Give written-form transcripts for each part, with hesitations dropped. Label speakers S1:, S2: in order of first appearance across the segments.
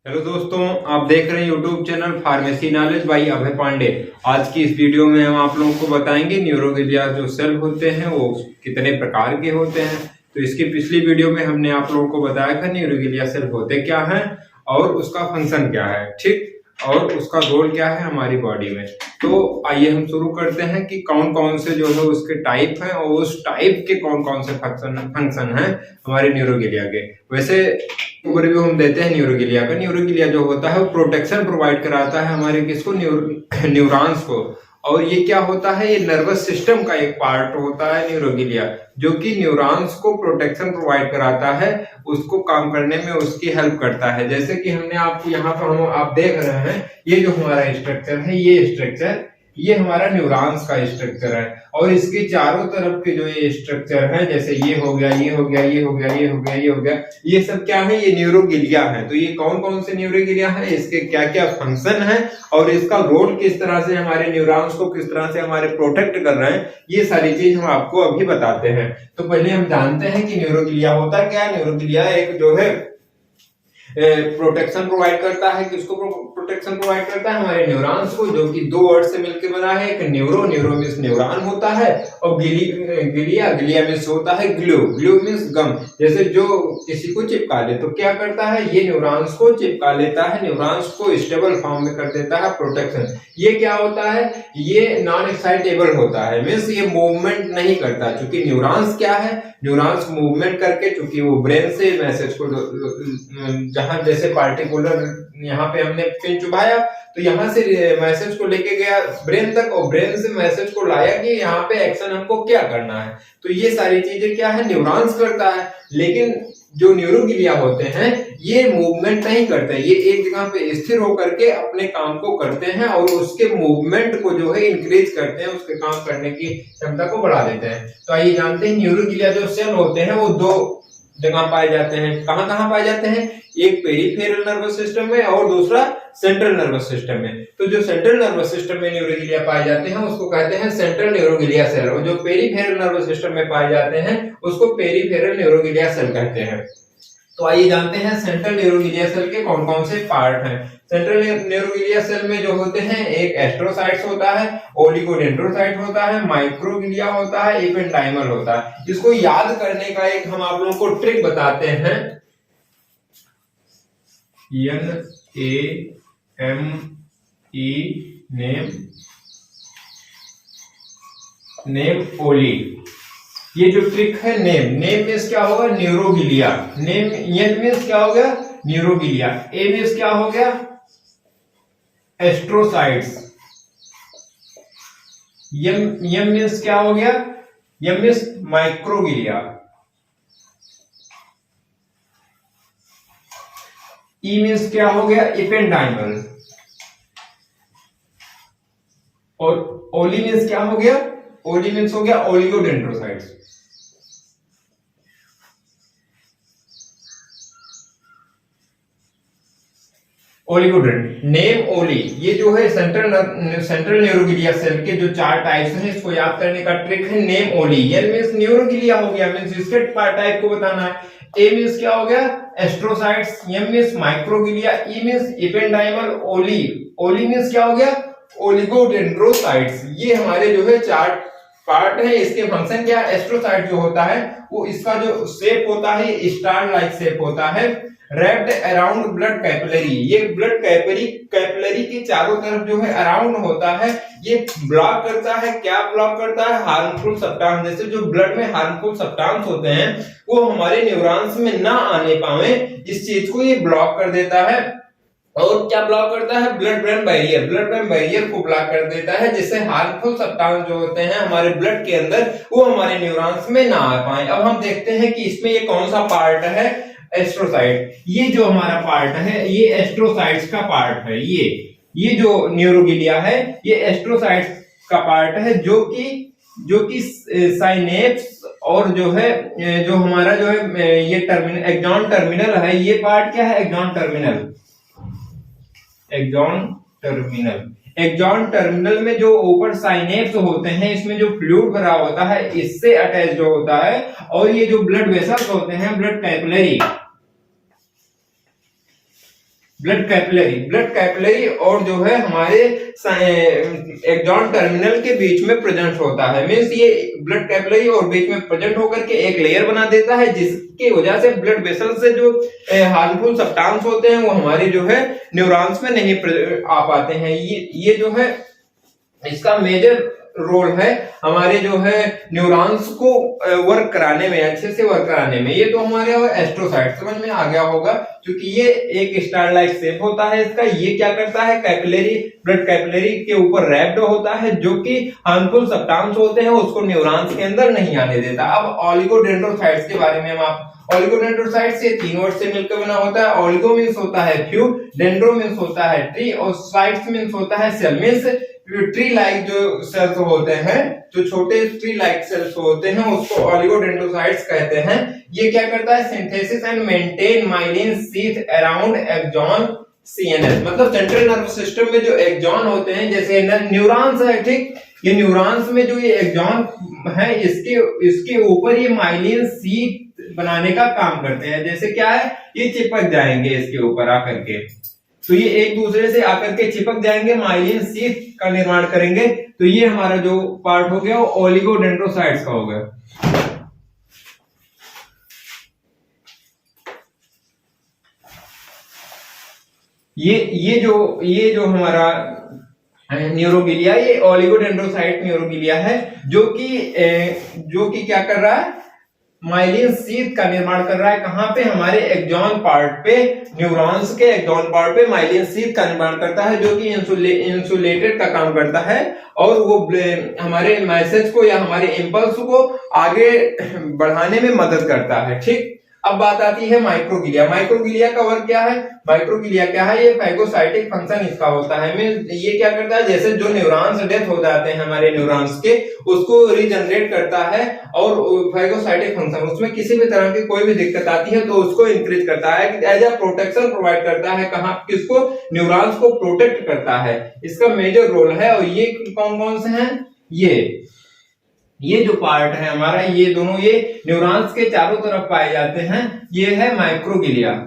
S1: Hello दोस्तों, आप देख रहे हैं YouTube channel pharmacy knowledge by Abhay Pandey. आज की इस वीडियो में हम आप लोगों को बताएंगे न्यूरोगिलिया जो सेल होते हैं वो कितने प्रकार के होते हैं। तो इसकी पिछली वीडियो में हमने आप लोगों को बताया था न्यूरोगिलिया सेल होते क्या हैं और उसका फंक्शन क्या है, ठीक, और उसका रोल क्या है हमारी बॉडी में। तो आइए हम शुरू करते हैं कि कौन कौन से जो है उसके टाइप हैं और उस टाइप के कौन कौन से फंक्शन हैं हमारे न्यूरोगिलिया के। वैसे ओवरव्यू हम देते हैं न्यूरोगिलिया का। न्यूरोगिलिया जो होता है वो प्रोटेक्शन प्रोवाइड कराता है हमारे किसको, न्यूरॉन्स को। और ये क्या होता है, ये नर्वस सिस्टम का एक पार्ट होता है न्यूरोगिलिया, जो कि न्यूरॉन्स को प्रोटेक्शन प्रोवाइड कराता है, उसको काम करने में उसकी हेल्प करता है। जैसे कि हमने आपको यहाँ पर आप देख रहे हैं, ये जो हमारा स्ट्रक्चर है, ये स्ट्रक्चर ये हमारा न्यूरॉन्स का स्ट्रक्चर है। और इसके चारों तरफ के जो ये स्ट्रक्चर है, जैसे ये हो गया, ये हो गया, ये हो गया, ये हो गया, ये हो गया, ये सब क्या है, ये न्यूरोगिलिया है। तो ये कौन कौन से न्यूरोगिलिया है, इसके क्या क्या फंक्शन है और इसका रोल किस तरह से हमारे न्यूरॉन्स को किस तरह से हमारे प्रोटेक्ट कर रहे हैं, ये सारी चीज हम आपको अभी बताते हैं। तो पहले हम जानते हैं कि न्यूरोगिलिया होता क्या है। न्यूरोगिलिया एक जो है प्रोटेक्शन प्रोवाइड करता है। किसको प्रोटेक्शन प्रोवाइड करता है, हमारे न्यूरॉन्स को, जो कि दो वर्ड से मिलकर बना है। एक न्यूरो मीन्स न्यूरॉन होता है, और गिलिया मीन्स होता है ग्लू मीन्स गम। जैसे जो किसी को चिपका ले तो क्या करता है, ये न्यूरॉन्स को चिपका लेता है, न्यूरॉन्स को स्टेबल फॉर्म में कर देता है प्रोटेक्शन। ये क्या होता है, ये नॉन एक्साइटेबल होता है, मीन्स ये मूवमेंट नहीं करता। चूंकि न्यूरॉन्स क्या है, न्यूरॉन्स मूवमेंट करके, चूंकि वो ब्रेन से मैसेज को, जहां जैसे पार्टिकुलर यहाँ पे हमने पिन चुभाया तो यहाँ से मैसेज को लेके गया ब्रेन तक, और ब्रेन से मैसेज को लाया कि यहाँ पे एक्शन हमको क्या करना है। तो ये सारी चीजें क्या है, न्यूरॉन्स करता है। लेकिन जो न्यूरोगिलिया होते हैं ये मूवमेंट नहीं करते, ये एक जगह पे स्थिर होकर के अपने काम को करते हैं और उसके मूवमेंट को जो है इंक्रीज करते हैं, उसके काम करने की क्षमता को बढ़ा देते हैं। तो आइए जानते हैं न्यूरोगिलिया जो सेल होते हैं वो दो जगह पाए जाते हैं। कहां कहां पाए जाते हैं, एक पेरिफेरल नर्वस सिस्टम में और दूसरा सेंट्रल नर्वस सिस्टम में। तो जो सेंट्रल नर्वस सिस्टम में न्यूरोगिलिया पाए जाते हैं उसको कहते हैं सेंट्रल न्यूरोगिलिया सेल, और जो पेरिफेरल नर्वस सिस्टम में पाए जाते हैं उसको पेरिफेरल न्यूरोगिलिया सेल कहते हैं। तो आइए जानते हैं सेंट्रल न्यूरोगिलिया सेल के कौन कौन से पार्ट हैं। सेंट्रल न्यूरोगिलिया सेल में जो होते हैं, एक एस्ट्रोसाइट्स होता है, ओलिगोडेंड्रोसाइट होता है, माइक्रोगिलिया होता है, एपेंडाइमल होता है। इसको याद करने का एक हम आप लोगों को ट्रिक बताते हैं, नेम ओली। ये जो ट्रिक है, नेम मीन्स क्या होगा, न्यूरोगिलिया। एन मीन्स क्या हो गया, न्यूरोगिलिया। ए मीन्स क्या हो गया, एस्ट्रोसाइट्स। एम मीन्स क्या हो गया, M means microglia. E means क्या हो गया, एपेंडाइमल। और ओली मीन्स क्या हो गया, ओली मीन्स हो गया ओलिगोडेंड्रोसाइट्स। ओलिगोडेंड्र नेम ओली, ये जो है सेंट्रल न्यूरोगिलिया सेल के जो चार टाइप्स हैं इसको याद करने का ट्रिक है नेम ओली। एन मीन्स न्यूरोगिलिया हो गया, मीन्स इसके टाइप को बताना है। ए मीन्स क्या हो गया, astrocytes. M means microglia. E means ependymal. ओली मीन्स क्या हो गया, ओलिगोडेंड्रोसाइट्स। ये हमारे जो है चार पार्ट है। इसके फंक्शन क्या, एस्ट्रोसाइट जो होता है वो इसका जो शेप होता है स्टार लाइक शेप होता है, रैप्ड अराउंड ब्लड कैपिलरी। ये ब्लड कैपिलरी के चारों तरफ जो है अराउंड होता है। ये ब्लॉक करता है, क्या ब्लॉक करता है, हार्मफुल सब्सटेंस। जैसे जो ब्लड में हार्मफुल सब्सटेंस होते हैं वो हमारे न्यूरॉन्स में ना आने पाए, इस चीज को ये ब्लॉक कर देता है। और क्या ब्लॉक करता है, ब्लड ब्रेन बैरियर को ब्लॉक कर देता है, जिससे हार्मफुल सब्सटेंस जो होते हैं हमारे ब्लड के अंदर वो हमारे न्यूरॉन्स में ना आ पाए। अब हम देखते हैं कि इसमें ये कौन सा पार्ट है, एस्ट्रोसाइट। ये जो हमारा पार्ट है ये एस्ट्रोसाइट्स का पार्ट है। ये जो न्यूरोगिलिया है ये एस्ट्रोसाइट्स का पार्ट है, जो कि साइनेप्स और जो है जो हमारा जो है ये एक्सॉन टर्मिनल है। ये पार्ट क्या है, एक्सॉन टर्मिनल में जो ऊपर साइनेप्स होते हैं इसमें जो फ्लूइड भरा होता है इससे अटैच जो होता है। और ये जो ब्लड वेसल्स होते हैं, ब्लड कैपिलरी, ब्लड कैपिलरी और जो है हमारे एक्सॉन टर्मिनल के बीच में प्रेजेंट होता है। मींस ये ब्लड कैपिलरी और बीच में प्रेजेंट होकर के एक लेयर बना देता है, जिसकी वजह से ब्लड वेसल से जो हार्मफुल सब्सटेंस होते हैं वो हमारे जो है न्यूरॉन्स में नहीं आ पाते हैं। ये जो है इसका मेजर रोल है हमारे जो है न्यूरॉन्स को वर्क कराने में, अच्छे से वर्क कराने में। ये तो हमारे एस्ट्रोसाइट समझ में आ गया होगा, क्योंकि ये एक स्टार लाइक शेप होता है इसका। ये क्या करता है, कैपिलरी ब्लड कैपिलरी के ऊपर रैप्ड होता है, जो कि हार्मफुल सब्सटेंस होते हैं उसको न्यूरॉन्स के अंदर नहीं आने देता। अब ओलिगोडेंड्रोसाइट्स के बारे में हम आप ओलिगोडेंड्रोसाइट्स ये तीन वर्ड से मिलकर बना होता है। ओलिगो मींस होता है फ्यू, डेंड्रो मींस होता है ट्री और साइट्स मींस होता है सेल। मींस ट्री लाइक जो सेल्स होते हैं, जो छोटे ट्री लाइक सेल्स होते हैं उसको ओलिगोडेंड्रोसाइट्स कहते हैं। ये क्या करता है, synthesis and maintain myelin sheath around axon CNS. मतलब सेंट्रल नर्वस सिस्टम में जो एक्सॉन होते हैं, जैसे न्यूरॉन्स है, ठीक, ये न्यूरॉन्स में जो ये एक्सॉन है इसके ऊपर ये माइलिन शीथ बनाने का काम करते हैं। जैसे क्या है, ये चिपक जाएंगे इसके ऊपर आकर के, तो ये एक दूसरे से आकर के चिपक जाएंगे, माइलिन शीथ का निर्माण करेंगे। तो ये हमारा जो पार्ट हो गया वो ओलिगोडेंड्रोसाइट्स का हो गया। ये जो हमारा न्यूरोगिलिया, ये ओलिगोडेंड्रोसाइट न्यूरोगिलिया है, जो कि क्या कर रहा है, माइलिन शीथ का निर्माण कर रहा है। कहां पे, हमारे एक्सॉन पार्ट पे, न्यूरॉन्स के एक्सॉन पार्ट पे माइलिन शीथ का निर्माण करता है, जो कि इंसुलेटेड का काम करता है और वो हमारे मैसेज को या हमारे इंपल्स को आगे बढ़ाने में मदद करता है। ठीक, अब बात आती है माइक्रोगिलिया। माइक्रोगिलिया का वर्क क्या है, माइक्रोगिलिया क्या है, ये फैगोसाइटिक फंक्शन इसका होता है। ये क्या करता है, जैसे जो न्यूरॉन्स डेथ हो जाते हैं हमारे न्यूरॉन्स के, उसको रीजनरेट करता है और फैगोसाइटिक फंक्शन, उसमें किसी भी तरह की कोई भी दिक्कत आती है तो उसको इंक्रीज करता है, एज अ प्रोटेक्शन प्रोवाइड करता है। कहां, किसको, न्यूरॉन्स को प्रोटेक्ट करता है, इसका मेजर रोल है। और ये कौन कौन से हैं, ये जो पार्ट है हमारा, ये दोनों ये न्यूरॉन्स के चारों तरफ पाए जाते हैं, ये है माइक्रोगिलिया।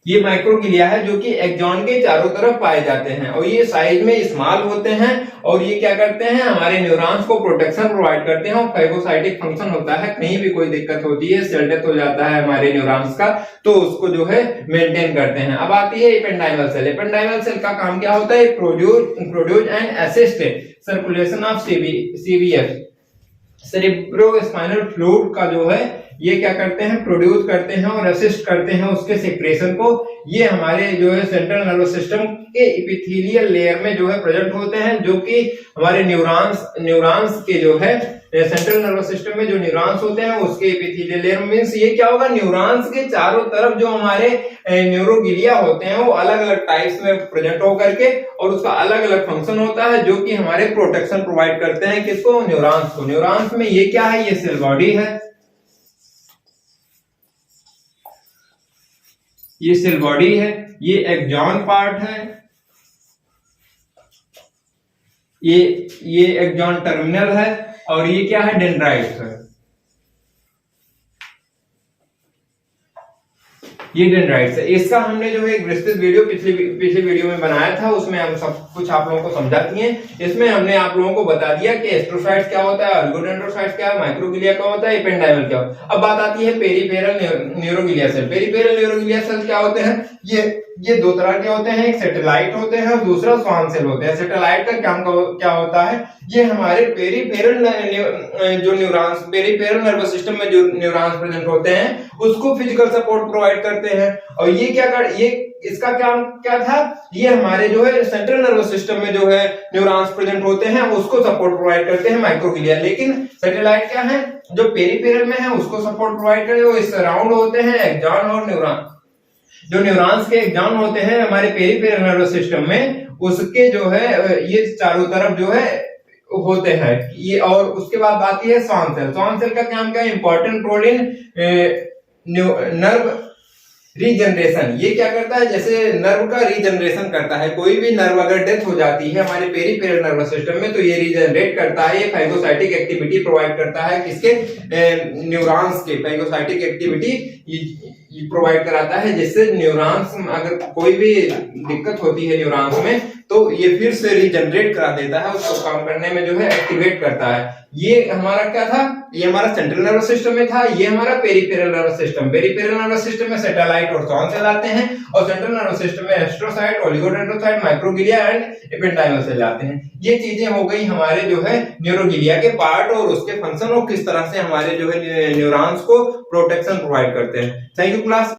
S1: ये माइक्रोगिलिया है जो कि एक्सॉन के चारों तरफ पाए जाते हैं और ये साइज में स्मॉल होते हैं और ये क्या करते हैं, हमारे न्यूरॉन्स को प्रोटेक्शन प्रोवाइड करते हैं और फैगोसाइटिक फंक्शन होता है। कहीं भी कोई दिक्कत होती है, सेल डेथ हो जाता है हमारे न्यूरॉन्स का, तो उसको जो है मेंटेन करते हैं। अब आती है एपेंडाइमल सेल। एपेंडाइमल सेल का काम क्या होता है, produce and assist circulation of CVF, cerebrospinal fluid का जो है ये क्या करते हैं, प्रोड्यूस करते हैं और असिस्ट करते हैं उसके सेक्रेशन को। ये हमारे जो है सेंट्रल नर्वस सिस्टम के एपिथेलियल लेयर में जो है प्रेजेंट होते हैं, जो कि हमारे न्यूरॉन्स के जो है सेंट्रल नर्वस सिस्टम में जो न्यूरॉन्स होते हैं उसके एपिथेलियल लेयर। मींस ये क्या होगा, न्यूरॉन्स के चारों तरफ जो हमारे न्यूरोगिलिया होते हैं वो अलग अलग टाइप्स में प्रेजेंट होकर के, और उसका अलग अलग फंक्शन होता है जो कि हमारे प्रोटेक्शन प्रोवाइड करते हैं, किसको, न्यूरॉन्स को। न्यूरॉन्स में ये क्या है, ये सेल बॉडी है, ये सेल बॉडी है, ये एक्सॉन पार्ट है, ये एक्सॉन टर्मिनल है और ये क्या है, डेंड्राइट्स है। ये डेंड्राइट्स है। इसका हमने जो है एक विस्तृत वीडियो पिछले वीडियो में बनाया था, उसमें हम सब कुछ आप लोगों को समझा दिए। इसमें हमने आप लोगों को बता दिया कि एस्ट्रोसाइट्स क्या होता है, ओलिगोडेंड्रोसाइट्स क्या है, माइक्रोगिलिया क्या होता है, एपेंडाइमल क्या होता है। अब बात आती है पेरिफेरल न्यूरोगिलिया सेल। पेरिफेरल न्यूरोगिलिया सेल क्या होते हैं, ये दो तरह के होते हैं, एक सैटेलाइट होते हैं और दूसरा स्वान सेल होते हैं। सैटेलाइट का काम क्या होता है, ये हमारे पेरिफेरल जो न्यूरॉन्स, पेरिफेरल नर्वस सिस्टम में जो न्यूरॉन्स प्रेजेंट होते हैं उसको फिजिकल सपोर्ट प्रोवाइड करते हैं। और ये इसका काम क्या था, ये हमारे जो है सेंट्रल नर्वस सिस्टम में जो है न्यूरॉन्स प्रेजेंट होते हैं उसको सपोर्ट प्रोवाइड करते हैं माइक्रोगिलिया। लेकिन सैटेलाइट क्या है, जो पेरिफेरल में है उसको सपोर्ट प्रोवाइड करते हैं, वो सराउंड होते हैं एक्सॉन और न्यूरॉन। जो न्यूरॉन्स के एक्सॉन होते हैं हमारे पेरिफेरल नर्वस सिस्टम में, उसके जो है ये चारों तरफ जो है होते हैं ये। और उसके बाद आती है स्वान सेल। स्वान सेल का काम क्या है, important role in nerve regeneration, ये क्या करता है, जैसे नर्व का रीजनरेशन करता है। कोई भी नर्व अगर डेथ हो जाती है हमारे पेरिफेरल नर्वस सिस्टम में तो ये रीजनरेट करता है, ये फाइगोसाइटिक एक्टिविटी प्रोवाइड करता है। किसके? न्यूरॉन्स के फाइगोसाइटिक एक्टिविटी प्रोवाइड कराता है, जिससे न्यूरॉन्स अगर कोई भी दिक्कत होती है न्यूरॉन्स में तो ये फिर से रीजनरेट करा देता है, उसको काम करने में जो है एक्टिवेट करता है। ये हमारा क्या था, ये हमारा सेंट्रल नर्वस सिस्टम में था, ये हमारा peripheral nervous system. Peripheral nervous system में सैटेलाइट और श्वान सेल आते हैं और सेंट्रल नर्वस सिस्टम में astrocyte, oligodendrocyte, microglia and ependymal cell आते हैं। ये चीजें हो गई हमारे जो है न्यूरोग्लिया के पार्ट और उसके फंक्शन और किस तरह से हमारे जो है न्यूरॉन्स को प्रोटेक्शन प्रोवाइड करते हैं। Thank you class.